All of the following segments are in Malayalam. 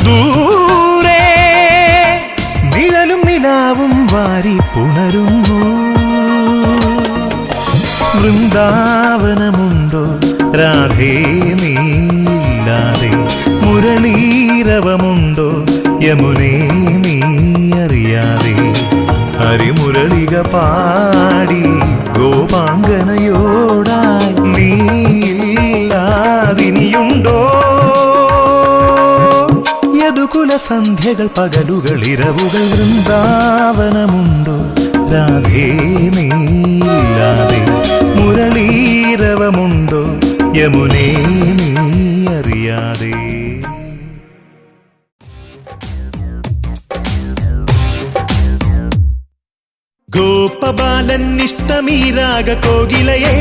ദൂരെ നിഴലും നിലാവും വാരി പുണരുന്നു. വൃന്ദാവനമുണ്ടോ രാധേ നീയില്ലാതെ? മുരളീരവമുണ്ടോ യമുനേ നീ അറിയാതെ? ഹരിമുരളിക പാടി ഗോപാംഗനയോടായി നീയില്ലാതിനിയുണ്ടോ? യദുകുല സന്ധ്യകൾ പകലുകൾ ഇരവുകൾ വൃന്ദാവനമുണ്ടോ രാധേ നീയില്ലാതെ? മുരളീരവമുണ്ടോ യമുനേ നീ അറിയാതെ? ഗോപബാലൻ ഇഷ്ടമീരാഗ കോകിലയെ,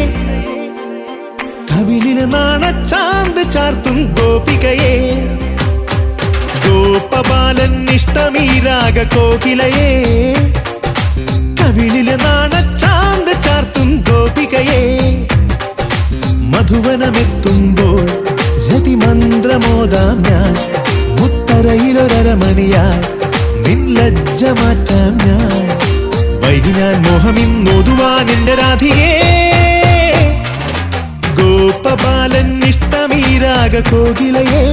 കവിളിൽ നാണച്ചാന്ത് ചാർത്തും ഗോപികയെ. ഗോപബാലൻ ഇഷ്ടമീരാഗ കോകിലയെ, കവിളിൽ നാണച്ചാന്ത് ചാർത്തും ഗോപികയെ. മധുവനമെത്തുമ്പോൾ രതിമന്ത്രമോദാം ഞാൻ, മുത്തറയിലൊരമണിയായി നിൻ ലജ്ജ മാറ്റാം ഞാൻ. വൈകി ഞാൻ മോഹമിന്നൊതുവാൻ എന്റെ രാധികേ. ഗോപബാലൻ ഇഷ്ടമീരാഗ കോകിലയെ,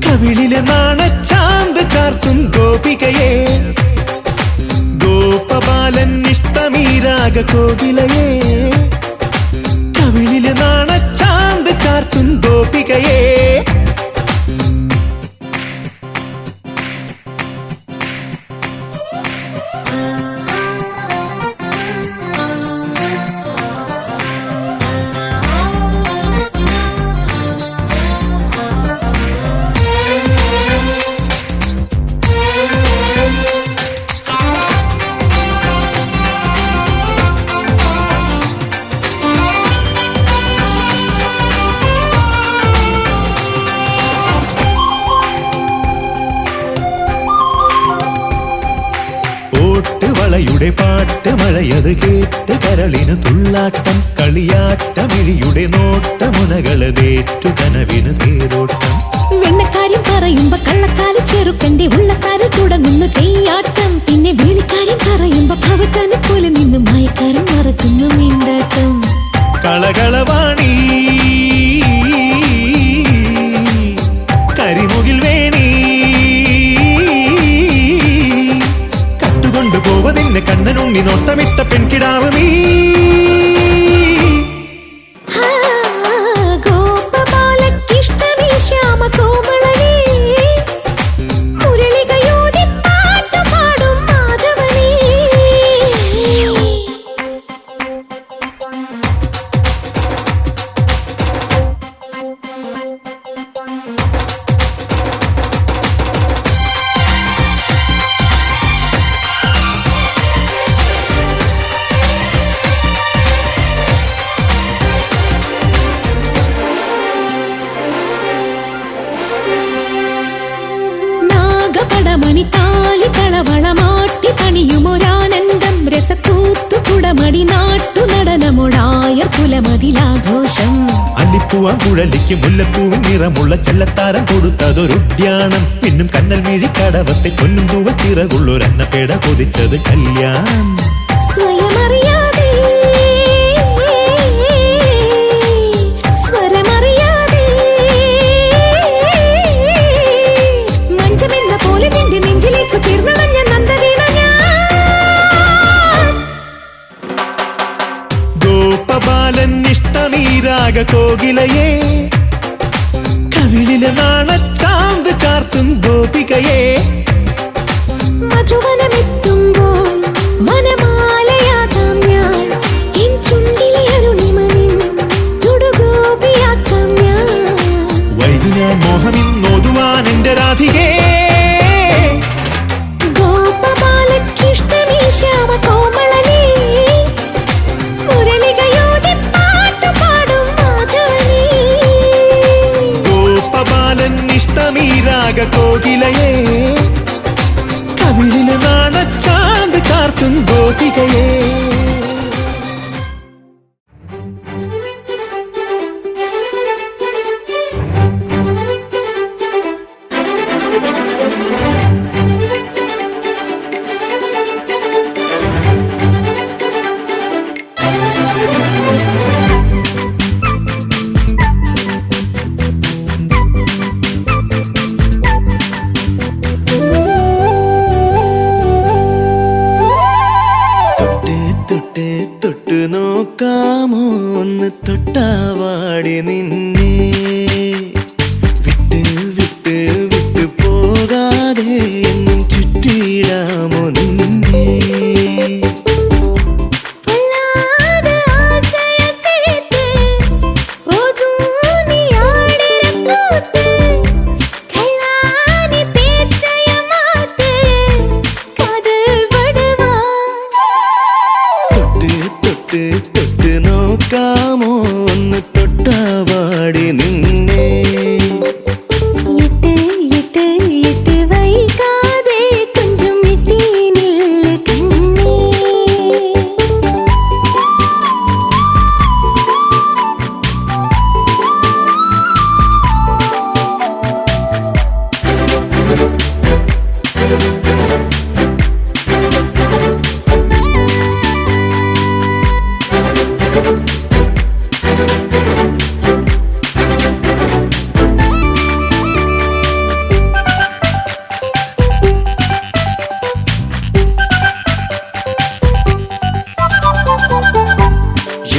കവിളിലെ നാണച്ചാന്ത് ചാർത്തും ഗോപികയെ. ഗോപബാലൻ ഇഷ്ടമീരാഗ കോകിലയെ, കവിളിലെ നാണച്ചാന്ത് ചാർത്തും ഗോപികയെ. വളയുടെ പാട്ട് മഴയത് കേട്ട് കരളിന് തുള്ളാട്ടം, കളിയാട്ടമിഴിയുടെ നോട്ടമുനകളതേറ്റു കനവിന് തേരോട്ടം. വെണ്ണക്കാര്യം പറയുമ്പോ കള്ളക്കാരി ചെറുക്കന്റെ ഉള്ളക്കാരിൽ തുടങ്ങുന്നു തെയ്യാട്ടം. പിന്നെ വേലിക്കാര്യം പറയുമ്പോ ഭവത്താനെ പോലെ നിന്ന് മയക്കാരൻ മറക്കുന്നു മീണ്ടാട്ടം. കളകളവാണി കരിമുകിൽ വേണി, കട്ടുകൊണ്ടു പോവതിന്നെ കണ്ണനുണ്ണി നോട്ടമിട്ട പെൺകിടാവ് നീ. മണിത്താലി കളവളമാട്ടി പണിയുമൊരാനന്ദം. രസക്കൂത്തു കുടമടി നാട്ടു നടനമൊടായ കുലമതിലാഘോഷം. അല്ലിപ്പൂവാൻ കുഴലിക്ക് മുല്ലപ്പൂവിൻ നിറമുള്ള ചെല്ലത്താരം കൊടുത്തതൊരുദ്യാനം. പിന്നും കണ്ണൽ മിഴിക്കടവത്തെ പൊന്നും തൂവൽ ചിറകുള്ളൊരന്നപ്പേട കൊതിച്ചത് കല്യാണം. സ്വയമറിയാതെ സ്വരമറിയാതെ മഞ്ചമെന്ന പോലെ നിന്റെ നെഞ്ചിലേക്ക് ചേർന്നണഞ്ഞ നന്ദവീണ ഞാൻ. ഗോപബാലൻ ഇഷ്ടമീരാഗ കോകിലയെ, കവിളിലെ നാണച്ചാന്ത് ചാർത്തും ഗോപികയെ. മധുവനമെത്തുമ്പോൾ വനമാലയാകാം ഞാൻ, എൻ ചുണ്ടിലെ അരുണിമനിൻ തുടുഗോപിയാക്കാം ഞാൻ. വൈകി ഞാൻ മോഹമിന്നൊതുവാൻ എന്റെ രാധികേ. ഗോപബാലക്കിഷ്ടമീ ശ്യാമ കോമളനേ, മുരളികയോടെ പാട്ടുപാടും മാധവനേ. ഗോപബാലൻ ഇഷ്ടമീരാഗ കോകിലയെ, കവിളിലെ നാണച്ചാന്ത് ചാർത്തും ഗോപികയെ.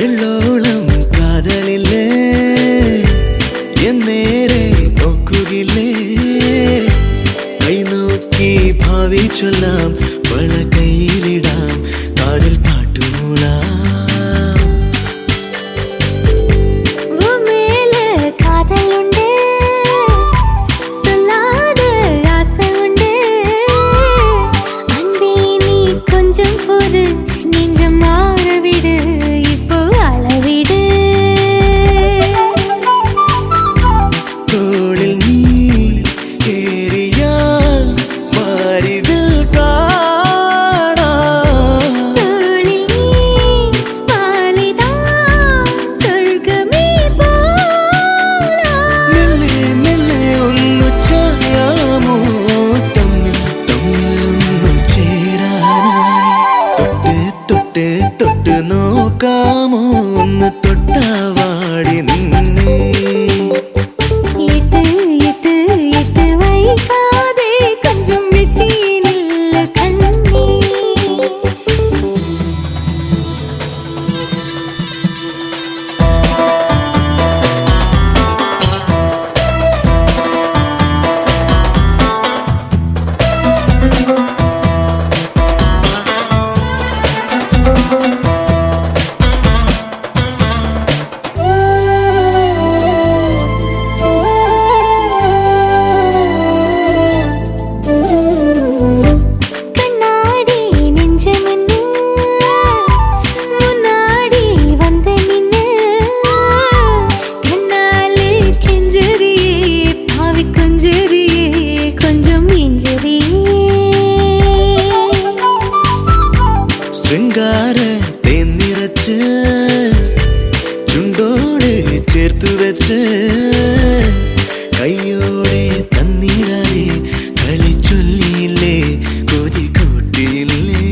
എള്ളോളം കാതലില്ലേ എന്നേരെ നോക്കുകില്ലേ കൈ നോക്കി ഭാവി ചൊല്ലാം വള കയ്യിലിടാം കാതിൽ പാട്ടുമൂളാം തൊട്ട് നോക്കാമോ ഒന്ന് തൊട്ടാവാടി നിന്നെ ഇട്ട് വൈകാതെ കൊഞ്ചം വിട്ടീനില്ല കണ്ണീ ശൃംഗാരത്തെ നിറച്ച് ചുണ്ടോട് ചേർത്തു വെച്ച് കയ്യോടെ തന്നിടാതെ കളി ചൊല്ലിയില്ലേ കൊതി കൂട്ടിയില്ലേ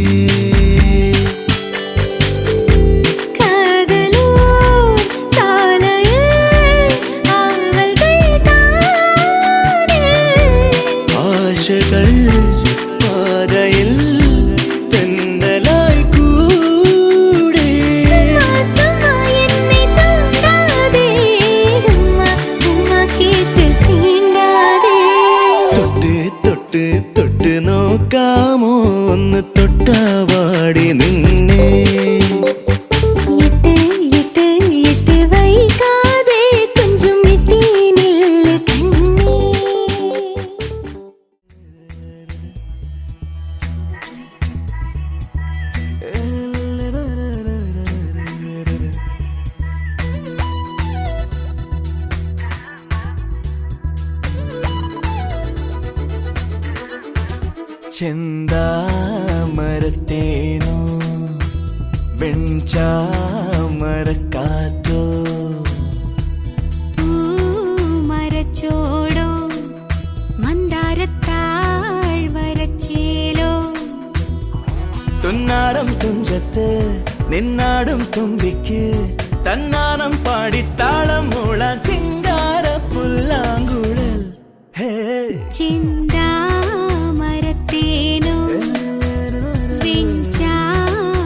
ആശകൾ പാതയിൽ തൊട്ട് നോക്കാമോ ഒന്ന് തൊട്ടാവാടി നിന്നെ ഇട്ട് വൈകാതെ കൊഞ്ചം വിട്ടീനില്ല കണ്ണീ ചെന്താമരത്തേനോ വെൺചാമരക്കാറ്റോ മരച്ചോടോ മന്ദാരത്താൾ വരച്ചേലോ തുന്നാരം തുഞ്ചത്ത് നിന്നാടും തുമ്പിക്ക് തന്നാനം പാടിത്താളം മൂളാൻ ചിങ്കാര പുല്ലാങ്കുഴൽ ചിന്താമരത്തേനോ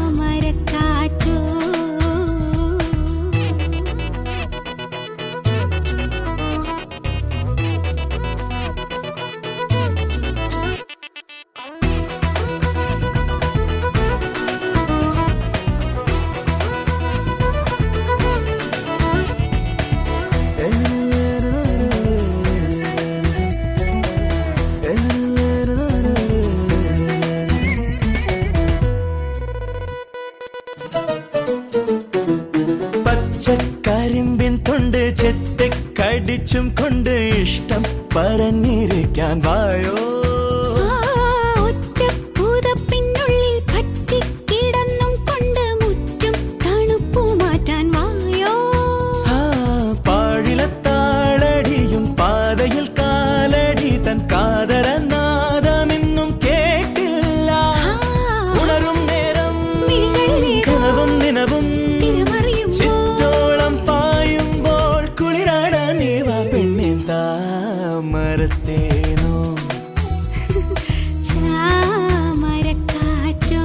വെഞ്ചാമരക്കാറ്റോ കരിമ്പിൻ തൊണ്ട് ചെത്തിക്കടിച്ചും കൊണ്ട് ഇഷ്ടം പറഞ്ഞിരിക്കാൻ വായോ ഒറ്റപ്പൂതപ്പിനുള്ളിൽ പറ്റിക്കിടന്നും കൊണ്ട് മുറ്റും തണുപ്പു മാറ്റാൻ വായോ പാഴിലത്താളടിയും പാതയിൽ കാലടി തൻ കാതരന്ന മരത്തേനോ ചാമരക്കാറ്റോ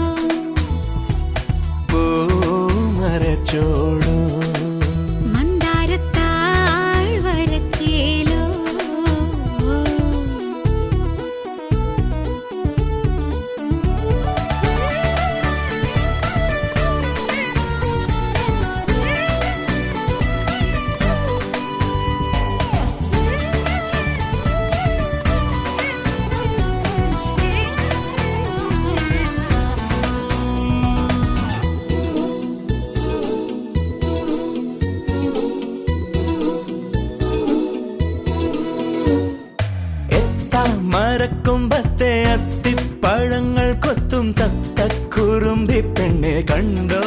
പൂമരച്ചോടോ മന്ദാരത്താഴ്വരച്ചേലോ മരക്കൊമ്പത്തെ അത്തിപ്പഴങ്ങൾ കൊത്തും തത്തക്കുറുമ്പി പെണ്ണെ കണ്ടോ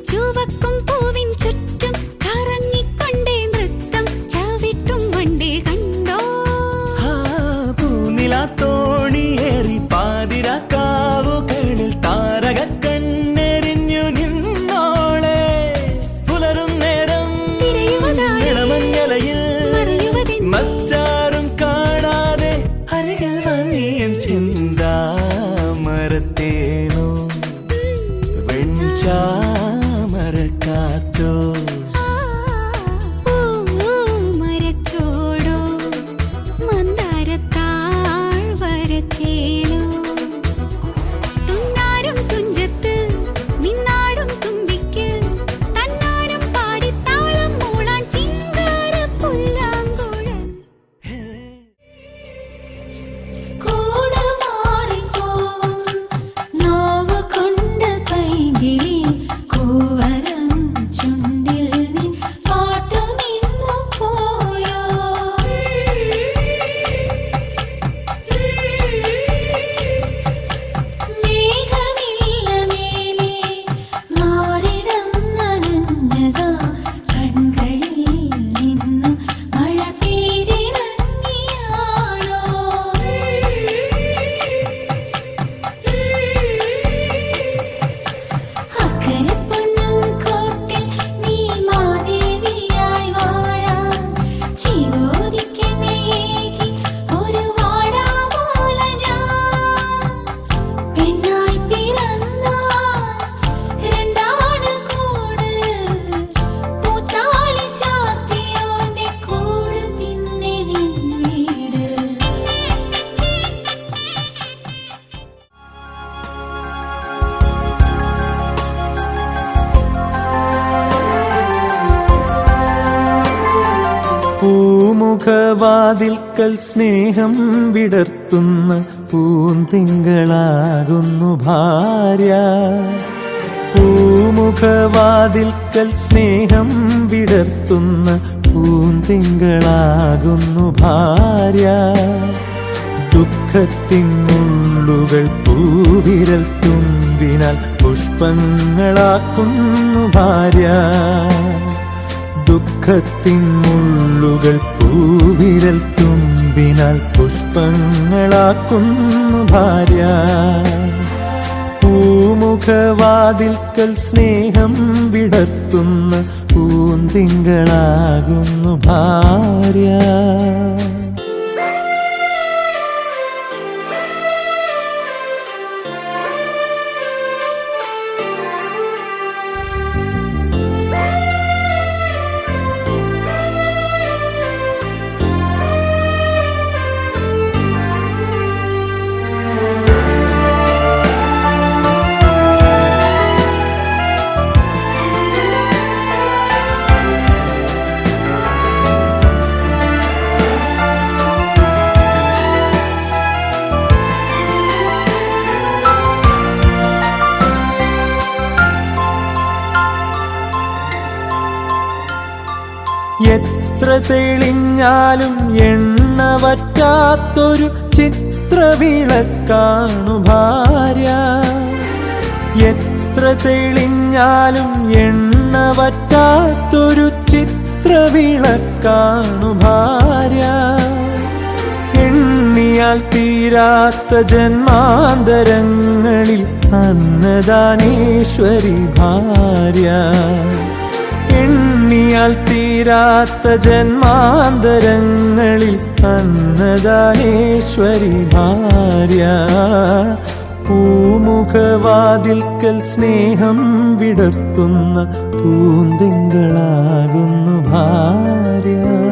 ചുവക്കും പൂവിൻ ചുറ്റും കറങ്ങിക്കൊണ്ടേ നൃത്തം ചവിട്ടും വണ്ടേ കണ്ടോ പൂനിലാത്തോണിയേറി പാതിരാക്കാവുകളിൽ താരക കണ്ണെറിഞ്ഞു നിന്നോളെ പുലരും നേരം ഇളമഞ്ഞലയിൽ മറ്റാരും കാണാതെ അരികിൽ വന്നിയൻ ചിന്താമരത്തേനോ വെൺചാമരക്കാറ്റോ മരച്ചോടോ മന്ദാരത്താഴ്വരച്ചേലോ തുന്നാരും തുഞ്ചത്ത് നിന്നാടും തുമ്പിക്ക് തന്നാരും പാടിത്താളം മൂളാൻ ചിങ്കാര പുല്ലാങ്കുഴൽ നോവ് കൊണ്ട് പൈകിളി കൂവരം ചുണ്ടിൽ നിൻ പാട്ടു നിന്നു പോയോ മേഘമില്ല മേലെ മാറിടം നനഞ്ഞതോ കൺകളിൽ നിന്നു മഴ പെയ്തിറങ്ങിയാണോ അക്കരെ പൊന്നും കോട്ടിൽ നീ മാദേവിയായി വാഴാൻ ചിരോദിക്കെന്നേകി ഒരു വാടാമൂല ഞാൻ പെണ്ണായി പിറന്നാൽ രണ്ടാണ് കൂട് പൂത്താലി ചാർത്തിയോന്റെ കൂട് പിന്നെ നിന്നീട് പൂമുഖവാതിൽക്കൽ സ്നേഹം വിടർത്തുന്ന പൂന്തിങ്കളാകുന്നു ഭാര്യ പൂമുഖവാതിൽക്കൽ സ്നേഹം വിടർത്തുന്ന പൂന്തിങ്കളാകുന്നു ഭാര്യ ദുഃഖത്തിൻ മുള്ളുകൾ പൂവിരൽ തുമ്പിനാൽ പുഷ്പങ്ങളാക്കുന്നു ഭാര്യ ദുഃഖത്തിൻ മുള്ളുകൾ പൂവിരൽ തുമ്പിനാൽ പുഷ്പങ്ങളാക്കുന്നു ഭാര്യ പൂമുഖവാതിൽക്കൽ സ്നേഹം വിടർത്തുന്ന പൂന്തിങ്കളാകുന്നു ഭാര്യ എത്ര തെളിഞ്ഞാലും എണ്ണ വറ്റാത്തൊരു ചിത്രവിളക്കാണു ഭാര്യ എത്ര തെളിഞ്ഞാലും എണ്ണ വറ്റാത്തൊരു ചിത്രവിളക്കാണു ഭാര്യ എണ്ണിയാൽ തീരാത്ത ജന്മാന്തരങ്ങളിൽ അന്നദാനേശ്വരി ഭാര്യ എണ്ണിയാൽ തീരാത്ത ജന്മാന്തരങ്ങളിൽ അന്നദാനേശ്വരി ഭാര്യ പൂമുഖവാതിൽക്കൽ സ്നേഹം വിടർത്തുന്ന പൂന്തിങ്കളാകുന്നു ഭാര്യ.